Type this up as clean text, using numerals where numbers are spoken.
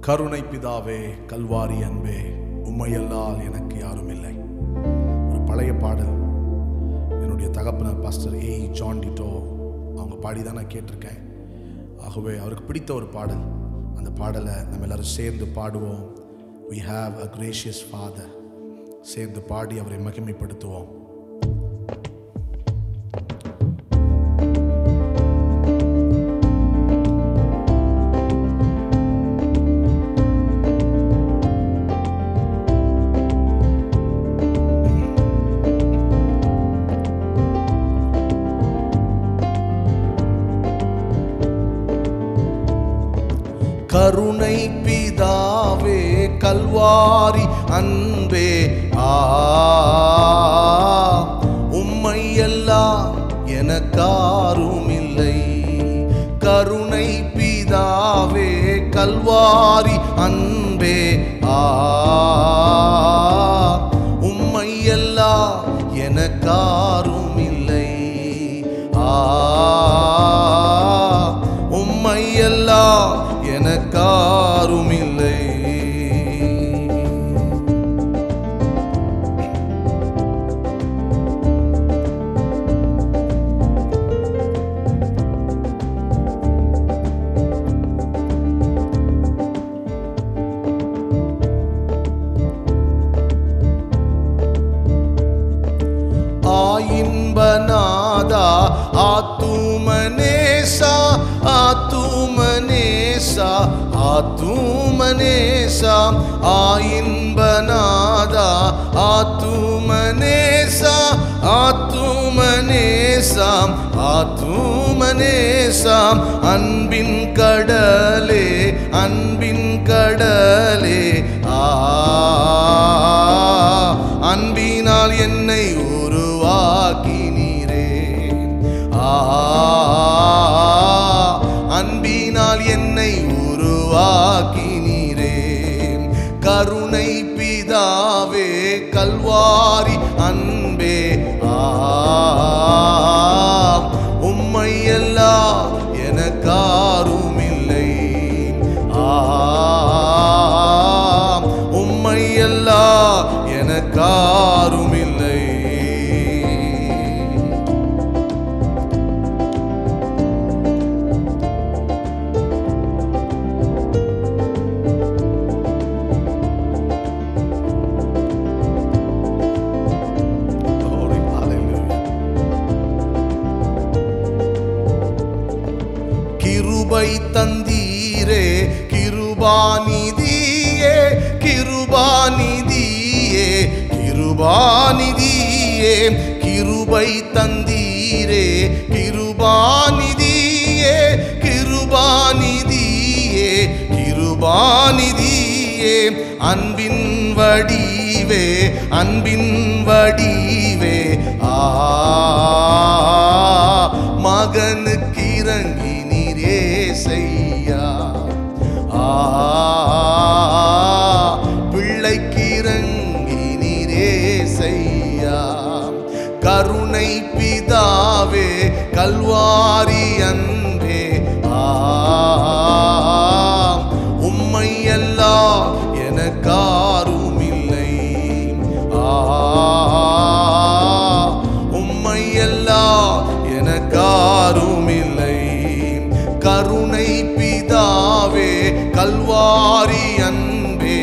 கருணை பிதாவே, கல்வாரி அன்பே, உம்மையல்லால் எனக்கு யாரும் இல்லை. ஒரு பழைய பாடல் என்னுடைய தகப்பனர் பாஸ்டர் ஏ ஜான் டிட்டோ அவங்க பாடிதான் நான் கேட்டிருக்கேன். ஆகவே அவருக்கு பிடித்த ஒரு பாடல். அந்த பாடலை நம்ம எல்லாரும் சேர்ந்து பாடுவோம். We have a gracious father. சேர்ந்து பாடி அவரை மகிமைப்படுத்துவோம். கருணை பிதாவே, கல்வாரி அன்பே, உம்மையெல்லாம் எனக்காரும் இல்லை. கருணை பிதாவே, கல்வாரி அன்பே, உம்மையெல்லாம் எனக்காரும் இல்லை. உம்மையெல்லாம் எனக்காரும் இல்லை. ஆயின்பநாதா, ஆத்துமனேசா, ஆத்துமனேசா, ஆத்துமனேசா, ஆயின்பநாதா, ஆத்துமனேசா, ஆத்துமனேசா, ஆத்துமனேசா, அன்பின் கடலே, அன்பின் கடலே, அன்பினால் என்னை உருவாக்கினீரே. அன்பினால் என்னை உருவாக்கினீரே. கருணை பிதாவே, கல்வாரி அன்பே, உம்மையெல்லாம் எனக்காரும் இல்லை. உம்மையெல்லாம் எனக்காரும் இல்லை. கிருபை தந்தீரே, கிருபாநிதியே, கிருபாநிதியே, கிருபாநிதியே, கிருபை தந்தீரே, கிருபாநிதியே, கிருபாநிதியே, கிருபாநிதியே, அன்பின் வடிவே, அன்பின் வடிவே, மகனுக்கு இறங்கி நீரே செய்யா. பிள்ளைக்கு இறங்கி நீரே செய்யா. கருணை பிதாவே, கல்வாரி அன்பே, உம்மையெல்லாம் எனக்காரும் இல்லை. உம்மையெல்லாம் எனக்காரும் இல்லை. கருணை பிதாவே, கல்வாரி அன்பே,